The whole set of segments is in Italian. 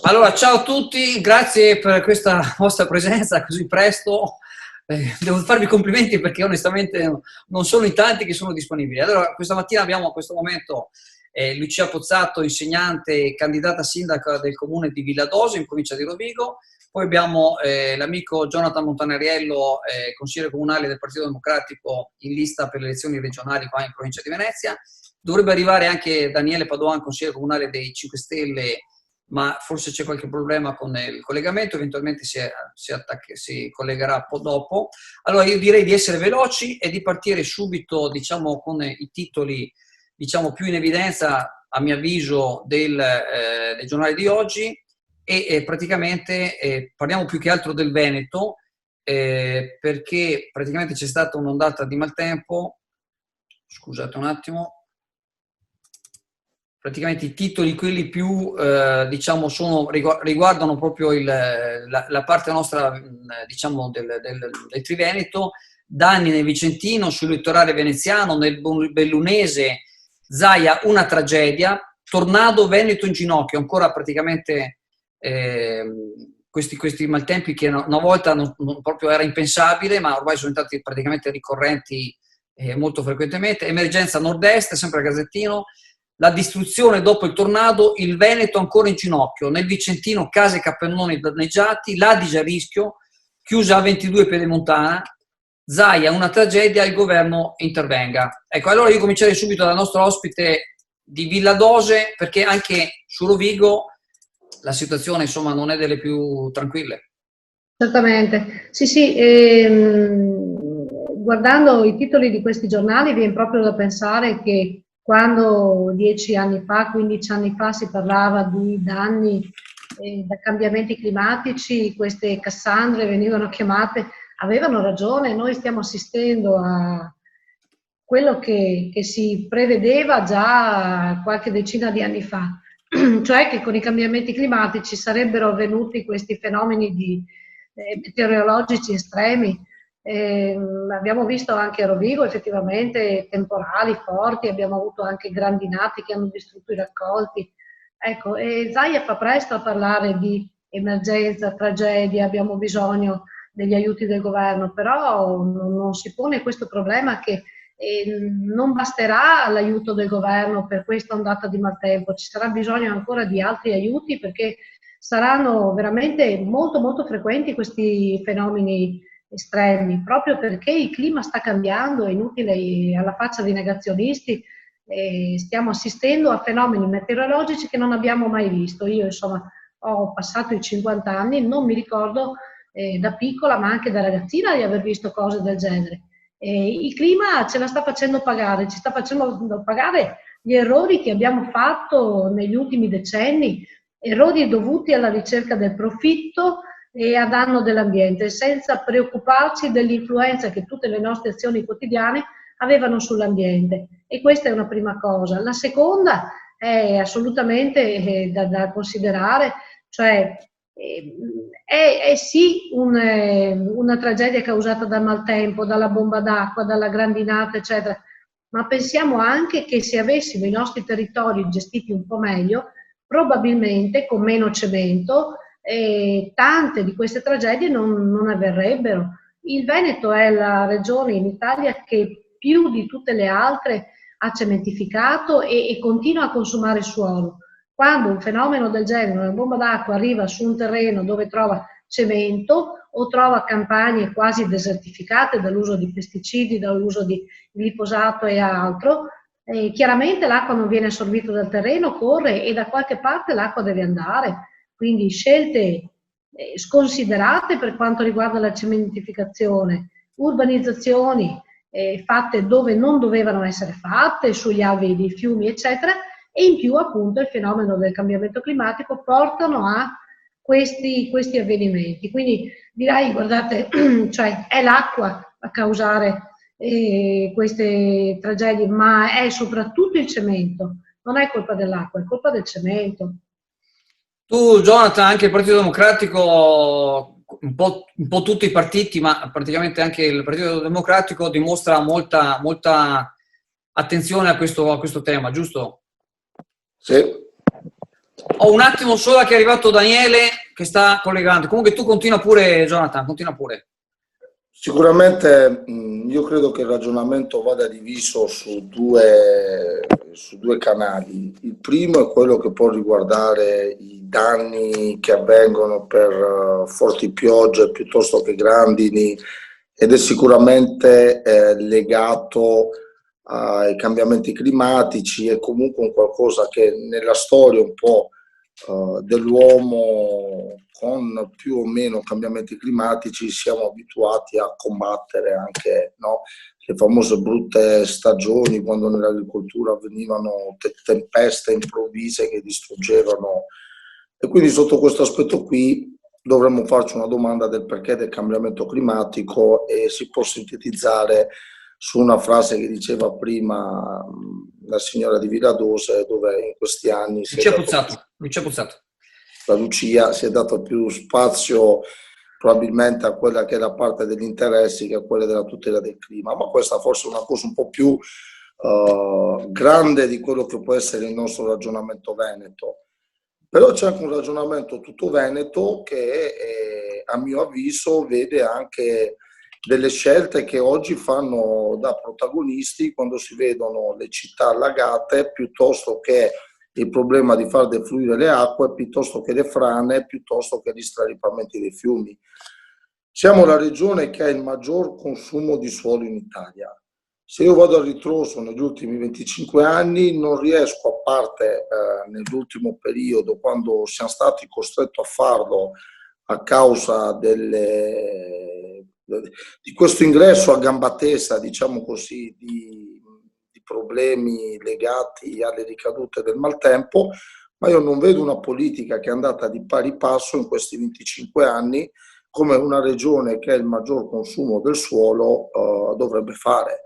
Allora, ciao a tutti, grazie per questa vostra presenza così presto. Devo farvi complimenti perché onestamente non sono in tanti che sono disponibili. Allora, questa mattina abbiamo a questo momento Lucia Pozzato, insegnante, candidata sindaca del comune di Villadoso, in provincia di Rovigo. Poi abbiamo l'amico Jonathan Montanariello, consigliere comunale del Partito Democratico in lista per le elezioni regionali qua in provincia di Venezia. Dovrebbe arrivare anche Daniele Padoan, consigliere comunale dei 5 Stelle, ma forse c'è qualche problema con il collegamento, eventualmente si collegherà un po' dopo. Allora io direi di essere veloci e di partire subito, diciamo, con i titoli, diciamo, più in evidenza, a mio avviso, del giornale di oggi e praticamente parliamo più che altro del Veneto, perché praticamente c'è stata un'ondata di maltempo. Scusate un attimo. Praticamente i titoli, quelli più, diciamo, riguardano proprio la parte nostra, diciamo, del Triveneto. Danni nel Vicentino, sul litorale veneziano, nel Bellunese, Zaia, una tragedia. Tornado, Veneto in ginocchio, ancora praticamente questi maltempi che una volta non proprio era impensabile, ma ormai sono diventati praticamente ricorrenti molto frequentemente. Emergenza nord-est, sempre a Gazettino. La distruzione dopo il tornado, il Veneto ancora in ginocchio, nel Vicentino case e capannoni danneggiati, l'Adige a rischio, chiusa a 22 Pedemontana, Zaia una tragedia, il governo intervenga. Ecco, allora io comincerei subito dal nostro ospite di Villadose, perché anche su Rovigo la situazione insomma non è delle più tranquille. Certamente, sì, sì, guardando i titoli di questi giornali viene proprio da pensare che quando 10 anni fa, 15 anni fa si parlava di danni da cambiamenti climatici, queste Cassandre venivano chiamate, avevano ragione, noi stiamo assistendo a quello che si prevedeva già qualche decina di anni fa, cioè che con i cambiamenti climatici sarebbero avvenuti questi fenomeni meteorologici estremi. Abbiamo visto anche a Rovigo effettivamente temporali forti, abbiamo avuto anche grandinate che hanno distrutto i raccolti. Ecco, e Zaia fa presto a parlare di emergenza, tragedia, abbiamo bisogno degli aiuti del governo, però non si pone questo problema che non basterà l'aiuto del governo per questa ondata di maltempo, ci sarà bisogno ancora di altri aiuti perché saranno veramente molto molto frequenti questi fenomeni estremi, proprio perché il clima sta cambiando, è inutile alla faccia dei negazionisti, stiamo assistendo a fenomeni meteorologici che non abbiamo mai visto. Io insomma ho passato i 50 anni, non mi ricordo da piccola ma anche da ragazzina di aver visto cose del genere. Il clima ce la sta facendo pagare, ci sta facendo pagare gli errori che abbiamo fatto negli ultimi decenni, errori dovuti alla ricerca del profitto e a danno dell'ambiente, senza preoccuparci dell'influenza che tutte le nostre azioni quotidiane avevano sull'ambiente. E questa è una prima cosa. La seconda è assolutamente da considerare, cioè è sì una tragedia causata dal maltempo, dalla bomba d'acqua, dalla grandinata, eccetera, ma pensiamo anche che se avessimo i nostri territori gestiti un po' meglio, probabilmente con meno cemento, tante di queste tragedie non avverrebbero. Il Veneto è la regione in Italia che più di tutte le altre ha cementificato e continua a consumare suolo. Quando un fenomeno del genere, una bomba d'acqua, arriva su un terreno dove trova cemento o trova campagne quasi desertificate dall'uso di pesticidi, dall'uso di glifosato e altro, chiaramente l'acqua non viene assorbita dal terreno, corre e da qualche parte l'acqua deve andare. Quindi scelte sconsiderate per quanto riguarda la cementificazione, urbanizzazioni fatte dove non dovevano essere fatte, sugli alvei dei fiumi, eccetera, e in più appunto il fenomeno del cambiamento climatico portano a questi avvenimenti. Quindi direi, guardate, cioè è l'acqua a causare queste tragedie, ma è soprattutto il cemento, non è colpa dell'acqua, è colpa del cemento. Tu, Jonathan, anche il Partito Democratico, un po' tutti i partiti, ma praticamente anche il Partito Democratico dimostra molta attenzione a questo tema, giusto? Sì. Ho un attimo solo che è arrivato Daniele che sta collegando. Comunque tu continua pure, Jonathan, continua pure. Sicuramente io credo che il ragionamento vada diviso su due canali. Il primo è quello che può riguardare i danni che avvengono per forti piogge piuttosto che grandini, ed è sicuramente legato ai cambiamenti climatici, è comunque un qualcosa che nella storia un po' dell'uomo, con più o meno cambiamenti climatici, siamo abituati a combattere anche, no? Le famose brutte stagioni, quando nell'agricoltura avvenivano tempeste improvvise che distruggevano. E quindi sotto questo aspetto qui dovremmo farci una domanda del perché del cambiamento climatico, e si può sintetizzare su una frase che diceva prima la signora di Villadose, dove in questi anni la Lucia si è dato più spazio probabilmente a quella che è la parte degli interessi che a quella della tutela del clima, ma questa forse è una cosa un po' più grande di quello che può essere il nostro ragionamento veneto. Però c'è anche un ragionamento tutto veneto che a mio avviso vede anche delle scelte che oggi fanno da protagonisti quando si vedono le città allagate, piuttosto che il problema di far defluire le acque, piuttosto che le frane, piuttosto che gli straripamenti dei fiumi. Siamo la regione che ha il maggior consumo di suolo in Italia. Se io vado a ritroso negli ultimi 25 anni, non riesco, a parte nell'ultimo periodo, quando siamo stati costretti a farlo a causa di questo ingresso a gamba tesa, diciamo così, di problemi legati alle ricadute del maltempo, ma io non vedo una politica che è andata di pari passo in questi 25 anni come una regione che ha il maggior consumo del suolo dovrebbe fare.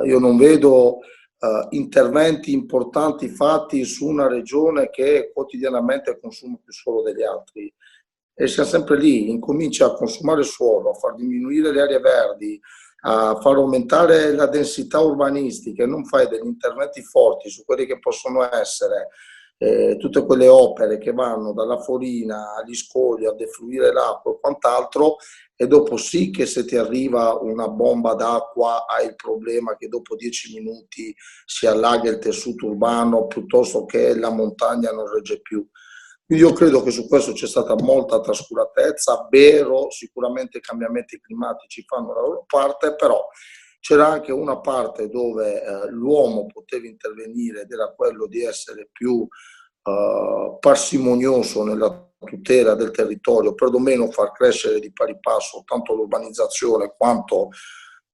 Io non vedo interventi importanti fatti su una regione che quotidianamente consuma più suolo degli altri, e siamo sempre lì. Incomincia a consumare suolo, a far diminuire le aree verdi, a far aumentare la densità urbanistica, e non fai degli interventi forti su quelli che possono essere tutte quelle opere che vanno dalla forina agli scogli a defluire l'acqua e quant'altro, e dopo sì che se ti arriva una bomba d'acqua hai il problema che dopo 10 minuti si allaga il tessuto urbano, piuttosto che la montagna non regge più. Quindi io credo che su questo c'è stata molta trascuratezza. Vero, sicuramente i cambiamenti climatici fanno la loro parte, però c'era anche una parte dove l'uomo poteva intervenire, ed era quello di essere più parsimonioso nella tutela del territorio, perlomeno far crescere di pari passo tanto l'urbanizzazione quanto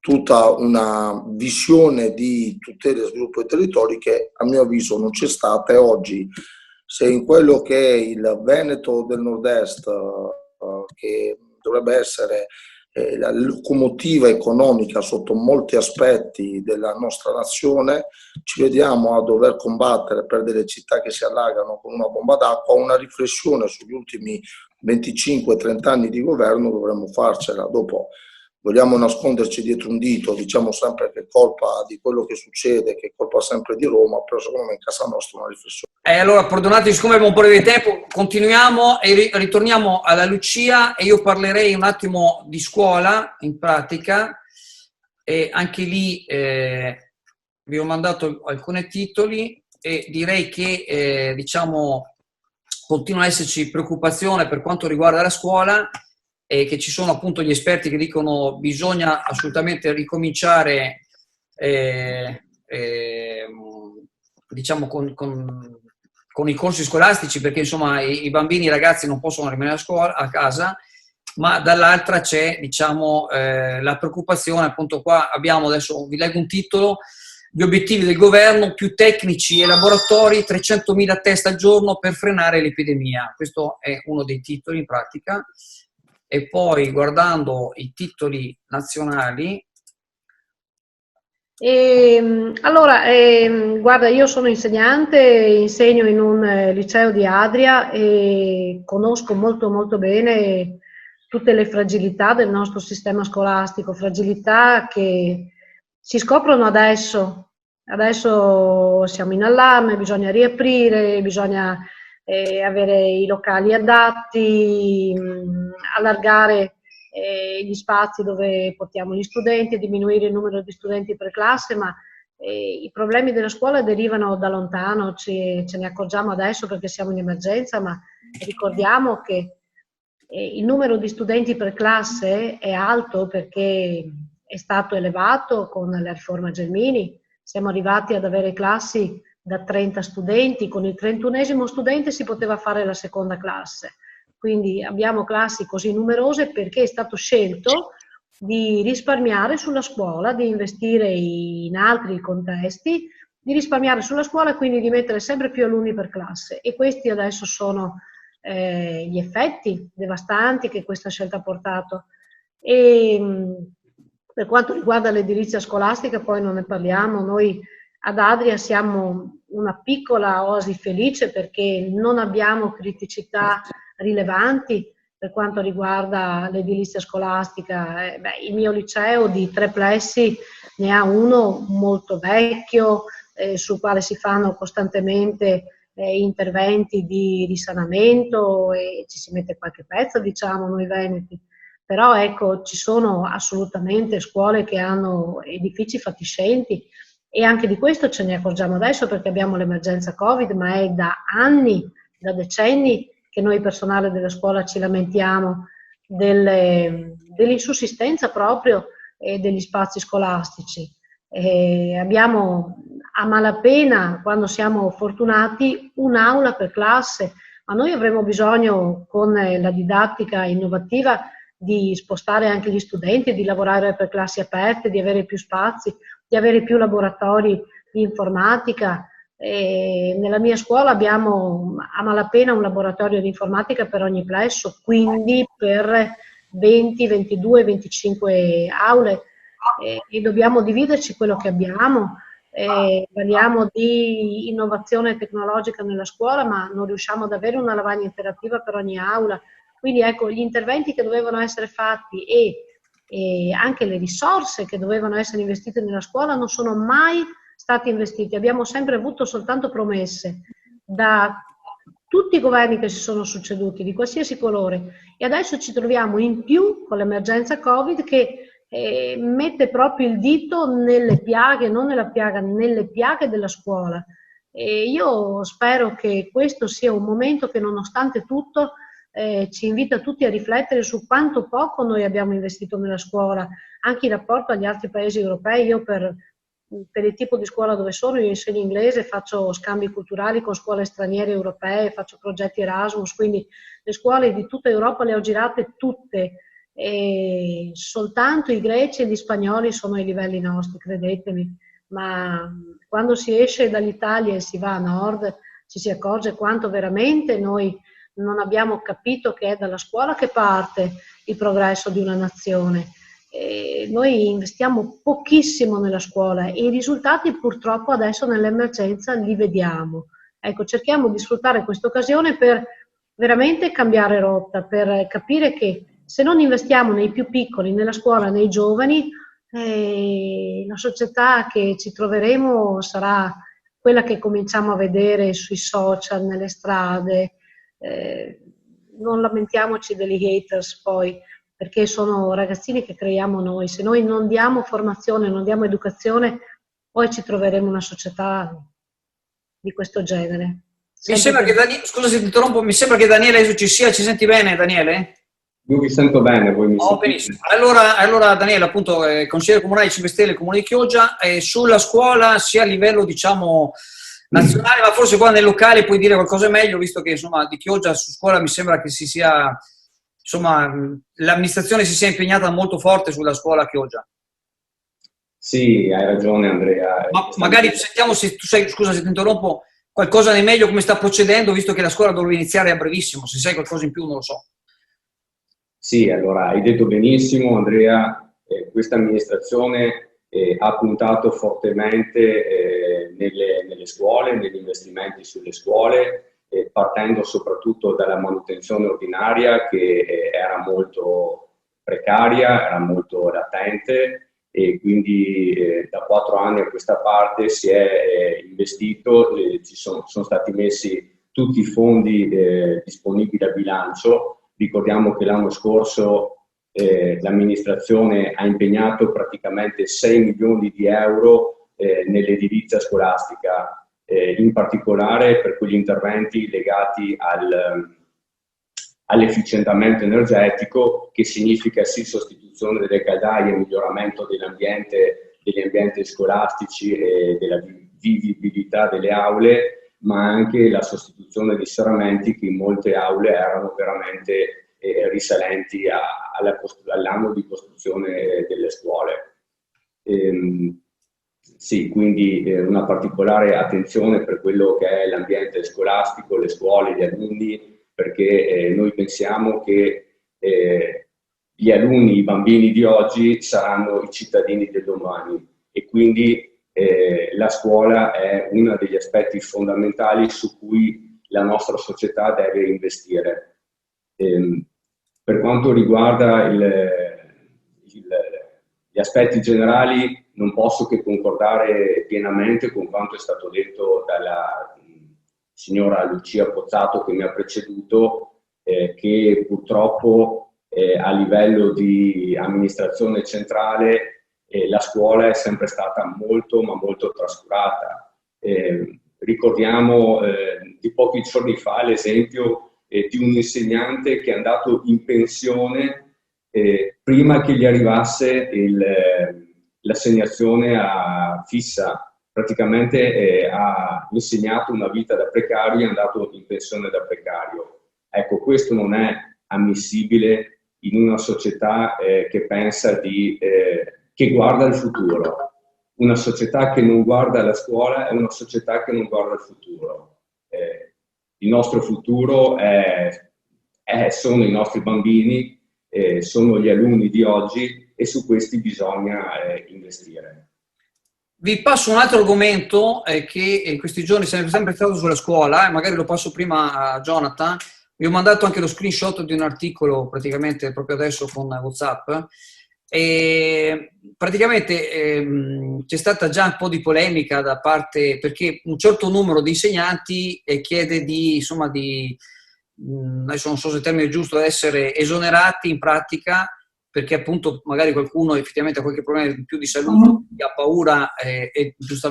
tutta una visione di tutela e sviluppo dei territori, che a mio avviso non c'è stata. E oggi, se in quello che è il Veneto del Nord-Est, che dovrebbe essere la locomotiva economica sotto molti aspetti della nostra nazione, ci vediamo a dover combattere per delle città che si allagano con una bomba d'acqua, una riflessione sugli ultimi 25-30 anni di governo dovremmo farcela. Dopo vogliamo nasconderci dietro un dito, diciamo sempre che è colpa di quello che succede, che è colpa sempre di Roma, però secondo me in casa nostra una riflessione. Allora, perdonate, siccome abbiamo un po' di tempo, continuiamo e ritorniamo alla Lucia, e io parlerei un attimo di scuola, in pratica, e anche lì vi ho mandato alcuni titoli, e direi che diciamo continua ad esserci preoccupazione per quanto riguarda la scuola, e che ci sono appunto gli esperti che dicono bisogna assolutamente ricominciare diciamo con i corsi scolastici, perché insomma i bambini, i ragazzi non possono rimanere a casa, ma dall'altra c'è diciamo la preoccupazione, appunto qua abbiamo, adesso vi leggo un titolo: gli obiettivi del governo, più tecnici e laboratori, 300.000 test al giorno per frenare l'epidemia. Questo è uno dei titoli in pratica. E poi guardando i titoli nazionali. Allora, guarda, io sono insegnante, insegno in un liceo di Adria e conosco molto molto bene tutte le fragilità del nostro sistema scolastico, fragilità che si scoprono adesso, Adesso siamo in allarme, bisogna riaprire, bisogna avere i locali adatti, allargare gli spazi dove portiamo gli studenti, diminuire il numero di studenti per classe, ma i problemi della scuola derivano da lontano, ce ne accorgiamo adesso perché siamo in emergenza, ma ricordiamo che il numero di studenti per classe è alto perché è stato elevato con la riforma Gelmini. Siamo arrivati ad avere classi da 30 studenti, con il 31esimo studente si poteva fare la seconda classe. Quindi abbiamo classi così numerose perché è stato scelto di risparmiare sulla scuola, di investire in altri contesti, di risparmiare sulla scuola e quindi di mettere sempre più alunni per classe. E questi adesso sono gli effetti devastanti che questa scelta ha portato. E per quanto riguarda l'edilizia scolastica, poi non ne parliamo, noi ad Adria siamo una piccola oasi felice perché non abbiamo criticità rilevanti per quanto riguarda l'edilizia scolastica. Il mio liceo di 3 plessi ne ha uno molto vecchio, sul quale si fanno costantemente interventi di risanamento e ci si mette qualche pezzo, diciamo, noi veneti. Però ecco, ci sono assolutamente scuole che hanno edifici fatiscenti e anche di questo ce ne accorgiamo adesso perché abbiamo l'emergenza Covid, ma è da anni, da decenni che noi personale della scuola ci lamentiamo dell'insussistenza proprio degli spazi scolastici. Abbiamo a malapena, quando siamo fortunati, un'aula per classe, ma noi avremo bisogno con la didattica innovativa di spostare anche gli studenti, di lavorare per classi aperte, di avere più spazi, di avere più laboratori di informatica. Nella mia scuola abbiamo a malapena un laboratorio di informatica per ogni plesso, quindi per 20, 22, 25 aule e dobbiamo dividerci quello che abbiamo. Parliamo di innovazione tecnologica nella scuola, ma non riusciamo ad avere una lavagna interattiva per ogni aula. Quindi ecco, gli interventi che dovevano essere fatti e anche le risorse che dovevano essere investite nella scuola non sono mai stati investiti. Abbiamo sempre avuto soltanto promesse da tutti i governi che si sono succeduti, di qualsiasi colore, e adesso ci troviamo in più con l'emergenza Covid che mette proprio il dito nelle piaghe, non nella piaga, nelle piaghe della scuola. E io spero che questo sia un momento che nonostante tutto ci invita tutti a riflettere su quanto poco noi abbiamo investito nella scuola, anche in rapporto agli altri paesi europei. Io per il tipo di scuola dove sono, io insegno inglese, faccio scambi culturali con scuole straniere europee, faccio progetti Erasmus, quindi le scuole di tutta Europa le ho girate tutte, e soltanto i greci e gli spagnoli sono ai livelli nostri, credetemi, ma quando si esce dall'Italia e si va a nord ci si accorge quanto veramente noi non abbiamo capito che è dalla scuola che parte il progresso di una nazione. Noi investiamo pochissimo nella scuola e i risultati purtroppo adesso nell'emergenza li vediamo. Ecco, cerchiamo di sfruttare questa occasione per veramente cambiare rotta, per capire che se non investiamo nei più piccoli, nella scuola, nei giovani, la società che ci troveremo sarà quella che cominciamo a vedere sui social, nelle strade. Non lamentiamoci degli haters poi, perché sono ragazzini che creiamo noi. Se noi non diamo formazione, non diamo educazione, poi ci troveremo una società di questo genere. Mi sembra che scusa se ti interrompo, mi sembra che Daniele adesso ci sia, ci senti bene Daniele? Io vi sento bene, voi mi sentite? Benissimo. Allora Daniele, appunto, consigliere comunale di 5 Stelle, Comune di Chioggia, sulla scuola sia a livello, diciamo, nazionale, ma forse qua nel locale puoi dire qualcosa meglio, visto che, insomma, di Chioggia su scuola mi sembra che si sia, insomma, l'amministrazione si sia impegnata molto forte sulla scuola a Chioggia. Sì, hai ragione Andrea. Ma magari sentiamo se tu sai, scusa se ti interrompo, qualcosa di meglio come sta procedendo, visto che la scuola dovrebbe iniziare a brevissimo, se sai qualcosa in più non lo so. Sì, allora hai detto benissimo Andrea, questa amministrazione ha puntato fortemente nelle scuole, negli investimenti sulle scuole, partendo soprattutto dalla manutenzione ordinaria che era molto precaria, era molto latente e quindi da 4 anni a questa parte si è investito, sono stati messi tutti i fondi disponibili a bilancio. Ricordiamo che l'anno scorso l'amministrazione ha impegnato praticamente 6 milioni di euro nell'edilizia scolastica, in particolare per quegli interventi legati all'efficientamento energetico, che significa sì sostituzione delle caldaie, miglioramento degli ambienti scolastici e della vivibilità delle aule, ma anche la sostituzione di serramenti che in molte aule erano veramente risalenti all'anno di costruzione delle scuole. Sì, quindi una particolare attenzione per quello che è l'ambiente scolastico, le scuole, gli alunni, perché noi pensiamo che gli alunni, i bambini di oggi saranno i cittadini del domani, e quindi la scuola è uno degli aspetti fondamentali su cui la nostra società deve investire. Per quanto riguarda gli aspetti generali, non posso che concordare pienamente con quanto è stato detto dalla signora Lucia Pozzato che mi ha preceduto, che purtroppo a livello di amministrazione centrale la scuola è sempre stata molto ma molto trascurata. Ricordiamo di pochi giorni fa l'esempio di un insegnante che è andato in pensione prima che gli arrivasse l'assegnazione fissa. Praticamente ha insegnato una vita da precario e è andato in pensione da precario. Ecco, questo non è ammissibile in una società che pensa che guarda il futuro. Una società che non guarda la scuola è una società che non guarda il futuro. Il nostro futuro sono i nostri bambini, sono gli alunni di oggi, e su questi bisogna investire. Vi passo un altro argomento che in questi giorni si è sempre stato sulla scuola, e magari lo passo prima a Jonathan. Vi ho mandato anche lo screenshot di un articolo praticamente proprio adesso con WhatsApp. E praticamente c'è stata già un po' di polemica da parte, perché un certo numero di insegnanti chiede adesso non so se il termine è giusto, essere esonerati in pratica, perché appunto magari qualcuno effettivamente ha qualche problema in più di salute, ha paura,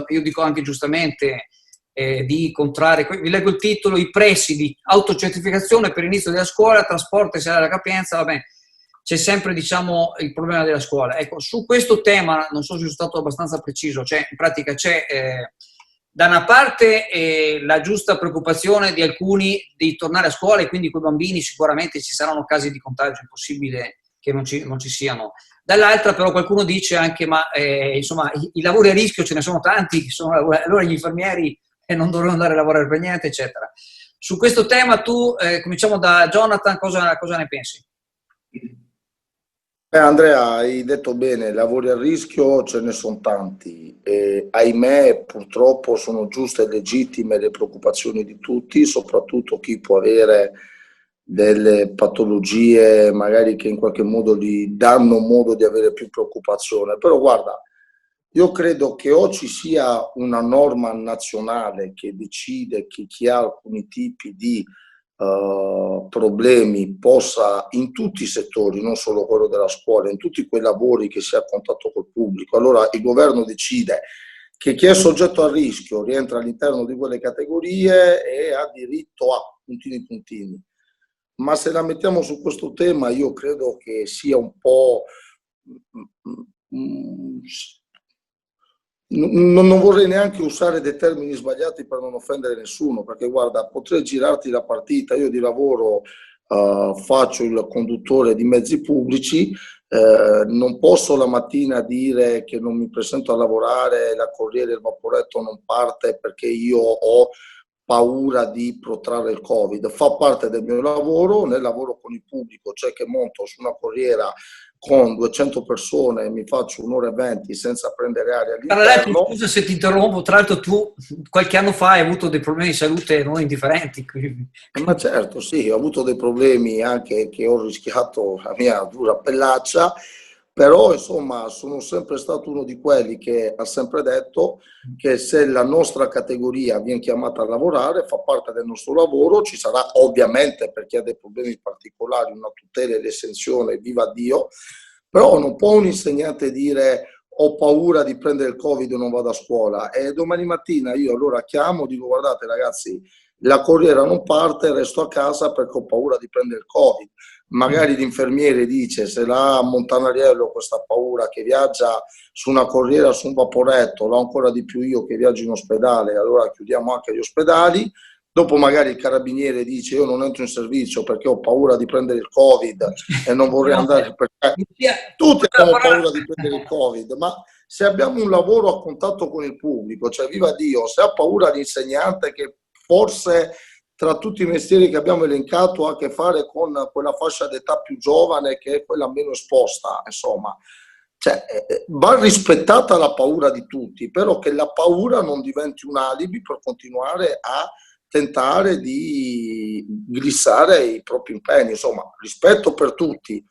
io dico anche giustamente, di incontrare, vi leggo il titolo: i presidi, autocertificazione per l'inizio della scuola, trasporto e salario alla capienza. Vabbè, c'è sempre, diciamo, il problema della scuola. Ecco, su questo tema non so se sono stato abbastanza preciso. In pratica c'è da una parte la giusta preoccupazione di alcuni di tornare a scuola, e quindi con i bambini sicuramente ci saranno casi di contagio, è impossibile che non ci siano. Dall'altra però qualcuno dice anche insomma i lavori a rischio ce ne sono tanti, allora gli infermieri non dovrebbero andare a lavorare per niente, eccetera. Su questo tema tu, cominciamo da Jonathan, cosa ne pensi? Andrea, hai detto bene, lavori a rischio ce ne sono tanti, e ahimè purtroppo sono giuste e legittime le preoccupazioni di tutti, soprattutto chi può avere delle patologie magari che in qualche modo gli danno modo di avere più preoccupazione. Però guarda, io credo che o ci sia una norma nazionale che decide che chi ha alcuni tipi di problemi possa, in tutti i settori, non solo quello della scuola, in tutti quei lavori che si ha a contatto col pubblico, allora il governo decide che chi è soggetto a rischio rientra all'interno di quelle categorie e ha diritto a puntini. Ma se la mettiamo su questo tema, io credo che sia un po'... Non vorrei neanche usare dei termini sbagliati per non offendere nessuno, perché guarda, potrei girarti la partita. Io di lavoro faccio il conduttore di mezzi pubblici, non posso la mattina dire che non mi presento a lavorare, la corriere, il vaporetto non parte perché io ho paura di protrarre il Covid. Fa parte del mio lavoro, nel lavoro con il pubblico, cioè che monto su una corriera con 200 persone e mi faccio 1 ora e 20 senza prendere aria all'interno. Scusa se ti interrompo, tra l'altro tu qualche anno fa hai avuto dei problemi di salute non indifferenti. Ma certo, sì, ho avuto dei problemi anche che ho rischiato la mia dura pellaccia, Però insomma sono sempre stato uno di quelli che ha sempre detto che se la nostra categoria viene chiamata a lavorare, fa parte del nostro lavoro, ci sarà ovviamente per chi ha dei problemi particolari una tutela e l'esenzione, viva Dio, però non può un insegnante dire ho paura di prendere il Covid e non vado a scuola, e domani mattina io allora chiamo e dico guardate ragazzi, la corriera non parte, resto a casa perché ho paura di prendere il Covid. Magari l'infermiere dice se l'ha a Montanariello questa paura che viaggia su una corriera, su un vaporetto, l'ho ancora di più io che viaggio in ospedale, allora chiudiamo anche gli ospedali. Dopo magari il carabiniere dice io non entro in servizio perché ho paura di prendere il Covid e non vorrei andare perché tutti abbiamo paura di prendere il Covid, ma se abbiamo un lavoro a contatto con il pubblico, cioè viva Dio, se ha paura l'insegnante che forse tra tutti i mestieri che abbiamo elencato ha a che fare con quella fascia d'età più giovane che è quella meno esposta, insomma. Cioè, va rispettata la paura di tutti, però che la paura non diventi un alibi per continuare a tentare di glissare i propri impegni. Insomma, rispetto per tutti,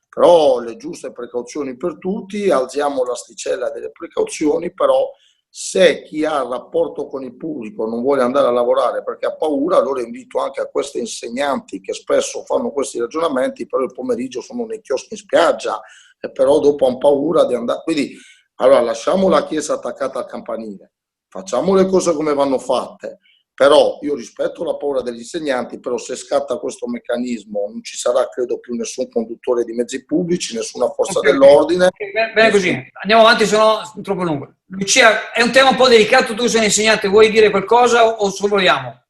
però le giuste precauzioni per tutti, alziamo l'asticella delle precauzioni, però se chi ha il rapporto con il pubblico non vuole andare a lavorare perché ha paura, allora invito anche a questi insegnanti che spesso fanno questi ragionamenti, però il pomeriggio sono nei chioschi in spiaggia e però dopo hanno paura di andare. Quindi, allora lasciamo la chiesa attaccata al campanile, facciamo le cose come vanno fatte, però io rispetto la paura degli insegnanti, però se scatta questo meccanismo non ci sarà credo più nessun conduttore di mezzi pubblici, nessuna forza dell'ordine. Okay. Bene così, andiamo avanti, se no è troppo lungo. Lucia, è un tema un po' delicato, tu sei un insegnante, vuoi dire qualcosa o sorvoliamo?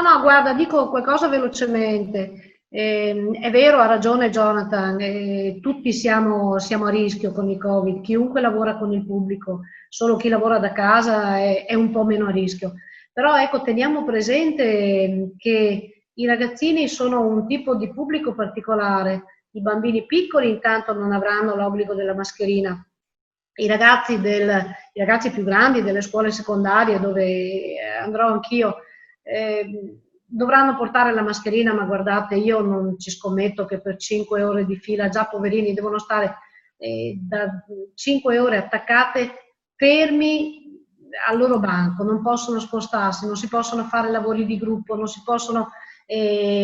No, guarda, dico qualcosa velocemente. È vero, ha ragione Jonathan, tutti siamo a rischio con il Covid, chiunque lavora con il pubblico, solo chi lavora da casa è un po' meno a rischio. Però ecco, teniamo presente che i ragazzini sono un tipo di pubblico particolare, i bambini piccoli intanto non avranno l'obbligo della mascherina, i ragazzi più grandi delle scuole secondarie dove andrò anch'io dovranno portare la mascherina, ma guardate, io non ci scommetto che per 5 ore di fila, già poverini devono stare da 5 ore attaccate, fermi al loro banco, non possono spostarsi, non si possono fare lavori di gruppo, non si possono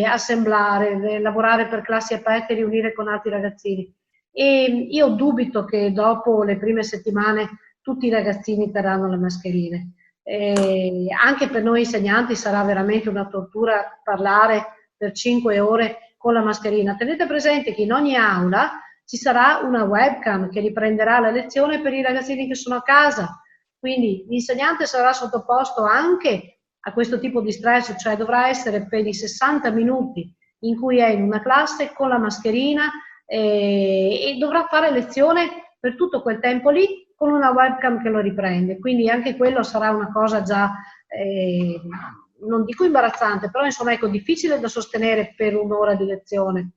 assemblare, lavorare per classi aperte e riunire con altri ragazzini. E io dubito che dopo le prime settimane tutti i ragazzini terranno le mascherine. Anche per noi insegnanti sarà veramente una tortura parlare per 5 ore con la mascherina. Tenete presente che in ogni aula ci sarà una webcam che riprenderà la lezione per i ragazzini che sono a casa, quindi l'insegnante sarà sottoposto anche a questo tipo di stress, cioè dovrà essere per i 60 minuti in cui è in una classe con la mascherina e dovrà fare lezione per tutto quel tempo lì con una webcam che lo riprende, quindi anche quello sarà una cosa già, non dico imbarazzante, però insomma ecco, difficile da sostenere per un'ora di lezione.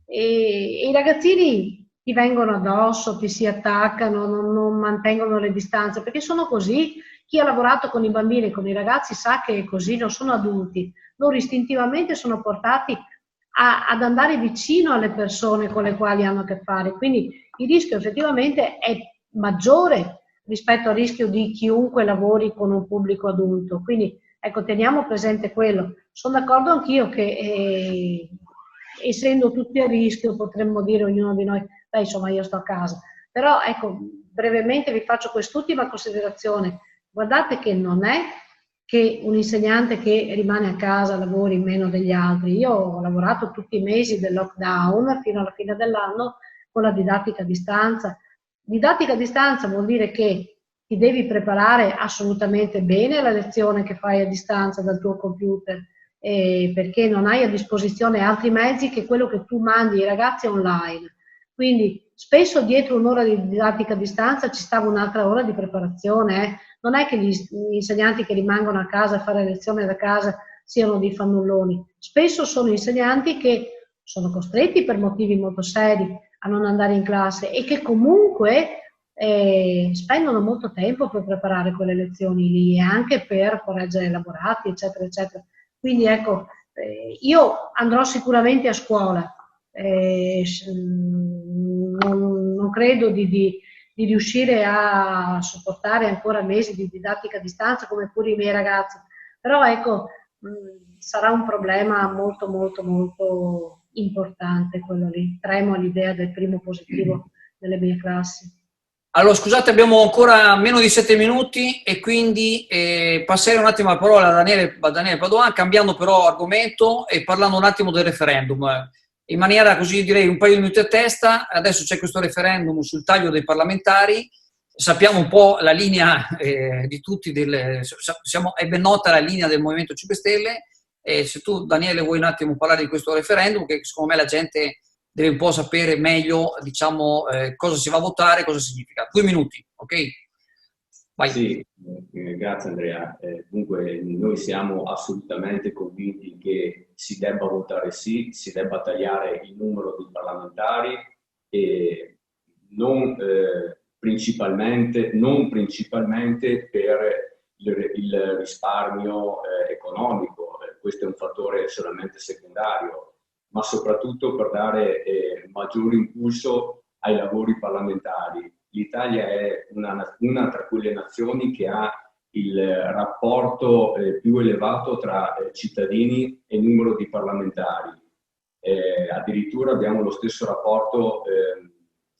E i ragazzini ti vengono addosso, ti si attaccano, non mantengono le distanze, perché sono così. Chi ha lavorato con i bambini e con i ragazzi sa che è così, non sono adulti, loro istintivamente sono portati ad andare vicino alle persone con le quali hanno a che fare, quindi il rischio effettivamente è maggiore rispetto al rischio di chiunque lavori con un pubblico adulto, quindi ecco, teniamo presente quello. Sono d'accordo anch'io che essendo tutti a rischio potremmo dire ognuno di noi, beh insomma io sto a casa, però ecco, brevemente vi faccio quest'ultima considerazione, guardate che non è che un insegnante che rimane a casa lavori meno degli altri. Io ho lavorato tutti i mesi del lockdown fino alla fine dell'anno con la didattica a distanza. Didattica a distanza vuol dire che ti devi preparare assolutamente bene alla lezione che fai a distanza dal tuo computer, perché non hai a disposizione altri mezzi che quello che tu mandi ai ragazzi online. Quindi spesso dietro un'ora di didattica a distanza ci stava un'altra ora di preparazione. Non è che gli insegnanti che rimangono a casa a fare lezione da casa siano dei fannulloni. Spesso sono insegnanti che sono costretti per motivi molto seri a non andare in classe e che comunque spendono molto tempo per preparare quelle lezioni lì e anche per correggere elaborati, eccetera, eccetera. Quindi ecco, io andrò sicuramente a scuola, non credo di riuscire a sopportare ancora mesi di didattica a distanza come pure i miei ragazzi, però ecco, sarà un problema molto molto molto importante quello lì. Tremo all'idea del primo positivo nelle mie classi. Allora, scusate, abbiamo ancora meno di 7 minuti e quindi passerei un attimo la parola a Daniele Padoan, cambiando però argomento e parlando un attimo del referendum. In maniera così, direi, un paio di minuti a testa. Adesso c'è questo referendum sul taglio dei parlamentari. Sappiamo un po' la linea di tutti, è ben nota la linea del Movimento 5 Stelle. Se tu, Daniele, vuoi un attimo parlare di questo referendum, che secondo me la gente deve un po' sapere meglio, diciamo, cosa si va a votare, cosa significa. 2 minuti, ok? Vai. Sì, grazie Andrea. Dunque, noi siamo assolutamente convinti che si debba votare sì, si debba tagliare il numero di parlamentari e non principalmente per il risparmio economico, questo è un fattore solamente secondario, ma soprattutto per dare maggiore impulso ai lavori parlamentari. L'Italia è una tra quelle nazioni che ha il rapporto più elevato tra cittadini e numero di parlamentari. Addirittura abbiamo lo stesso rapporto,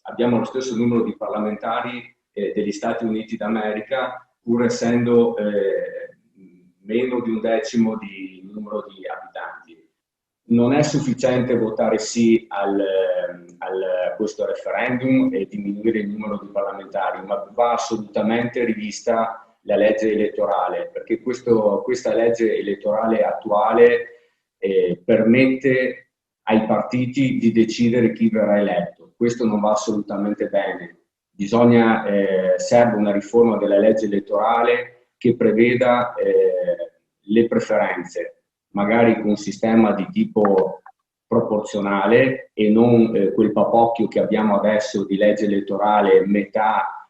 abbiamo lo stesso numero di parlamentari degli Stati Uniti d'America, pur essendo meno di 1/10 di numero di abitanti. Non è sufficiente votare sì a questo referendum e diminuire il numero di parlamentari, ma va assolutamente rivista la legge elettorale, perché questa legge elettorale attuale permette ai partiti di decidere chi verrà eletto. Questo non va assolutamente bene. Serve una riforma della legge elettorale che preveda le preferenze, magari con un sistema di tipo proporzionale e non quel papocchio che abbiamo adesso di legge elettorale metà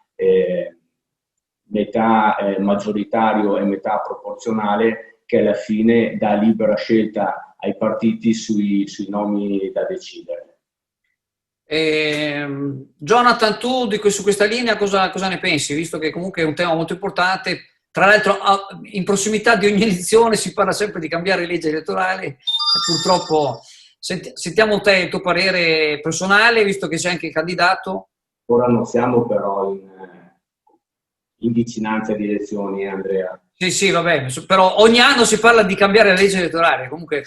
maggioritario e metà proporzionale, che alla fine dà libera scelta ai partiti sui nomi da decidere. Jonathan, tu su questa linea cosa ne pensi? Visto che comunque è un tema molto importante. Tra l'altro, in prossimità di ogni elezione si parla sempre di cambiare legge elettorale e purtroppo sentiamo te il tuo parere personale, visto che sei anche candidato. Ora non siamo però in vicinanza di elezioni, Andrea. Sì, vabbè, però ogni anno si parla di cambiare la legge elettorale, comunque,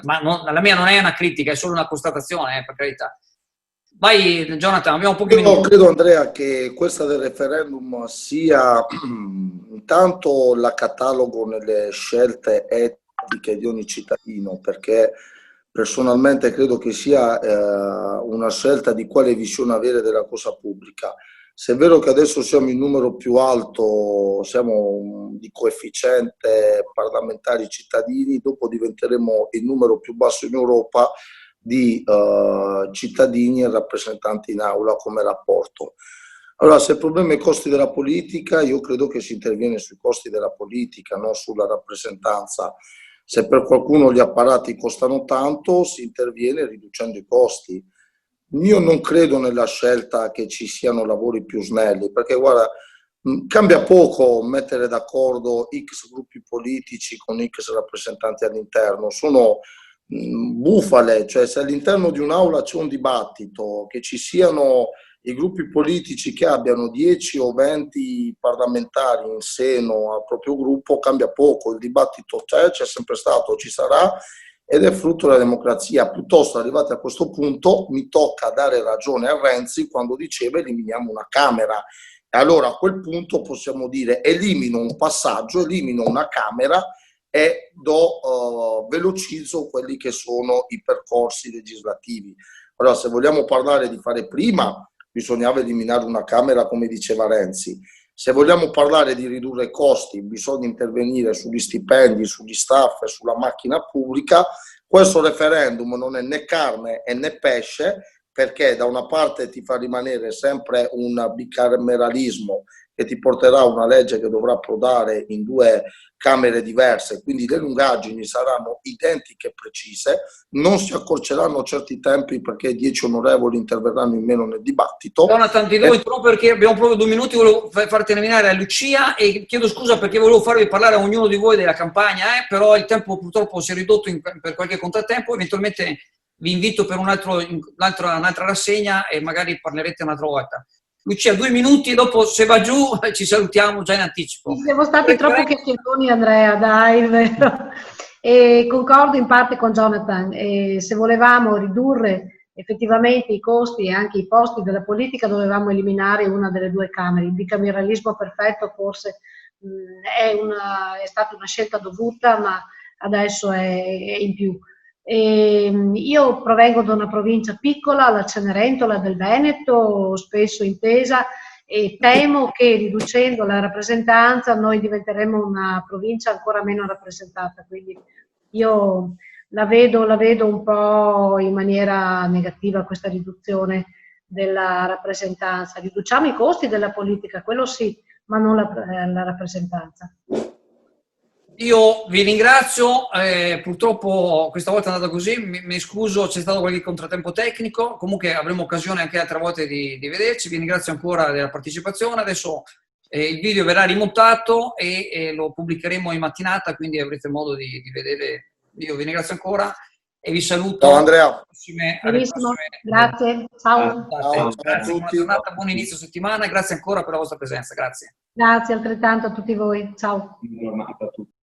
ma la mia non è una critica, è solo una constatazione, per carità. Vai Jonathan, abbiamo pochi minuti. Io credo, Andrea, che questa del referendum sia intanto la catalogo nelle scelte etiche di ogni cittadino, perché personalmente credo che sia una scelta di quale visione avere della cosa pubblica. Se è vero che adesso siamo il numero più alto, siamo di coefficiente parlamentari cittadini, dopo diventeremo il numero più basso in Europa di cittadini e rappresentanti in aula come rapporto. Allora, se il problema è i costi della politica, io credo che si interviene sui costi della politica, non sulla rappresentanza. Se per qualcuno gli apparati costano tanto, si interviene riducendo i costi. Io non credo nella scelta che ci siano lavori più snelli, perché guarda, cambia poco mettere d'accordo X gruppi politici con X rappresentanti all'interno, sono bufale, cioè se all'interno di un'aula c'è un dibattito, che ci siano i gruppi politici che abbiano 10 o 20 parlamentari in seno al proprio gruppo, cambia poco, il dibattito c'è sempre stato, ci sarà ed è frutto della democrazia. Piuttosto, arrivati a questo punto, mi tocca dare ragione a Renzi quando diceva eliminiamo una Camera. E allora a quel punto possiamo dire elimino un passaggio, elimino una Camera e velocizzo quelli che sono i percorsi legislativi. Allora, se vogliamo parlare di fare prima, bisognava eliminare una Camera, come diceva Renzi. Se vogliamo parlare di ridurre costi, bisogna intervenire sugli stipendi, sugli staff e sulla macchina pubblica. Questo referendum non è né carne e né pesce, perché da una parte ti fa rimanere sempre un bicameralismo che ti porterà una legge che dovrà approdare in 2 Camere diverse, quindi le lungaggini saranno identiche e precise, non si accorceranno certi tempi perché 10 onorevoli interverranno in meno nel dibattito. Jonathan, ti devo interrompere perché abbiamo proprio 2 minuti, volevo far terminare a Lucia e chiedo scusa perché volevo farvi parlare a ognuno di voi della campagna, però il tempo purtroppo si è ridotto per qualche contrattempo, eventualmente vi invito per un'altra rassegna e magari parlerete un'altra volta. Lucia, 2 minuti, dopo se va giù ci salutiamo già in anticipo. Siamo stati troppo chiacchieroni, Andrea, dai, è vero. E concordo in parte con Jonathan, se volevamo ridurre effettivamente i costi e anche i posti della politica dovevamo eliminare una delle 2 Camere. Il bicameralismo perfetto forse è stata una scelta dovuta, ma adesso è in più. Io provengo da una provincia piccola, la Cenerentola del Veneto, spesso intesa, e temo che riducendo la rappresentanza noi diventeremo una provincia ancora meno rappresentata, quindi io la vedo un po' in maniera negativa questa riduzione della rappresentanza. Riduciamo i costi della politica, quello sì, ma non la rappresentanza. Io vi ringrazio, purtroppo questa volta è andata così, mi scuso, c'è stato qualche contrattempo tecnico, comunque avremo occasione anche altre volte di vederci, vi ringrazio ancora della partecipazione, adesso il video verrà rimontato e lo pubblicheremo in mattinata, quindi avrete modo di vedere. Io vi ringrazio ancora e vi saluto. Ciao Andrea. Benissimo, grazie, ciao. Ciao a tutti. Buona giornata, buon inizio settimana e grazie ancora per la vostra presenza, grazie. Grazie altrettanto a tutti voi, ciao. Buona giornata a tutti.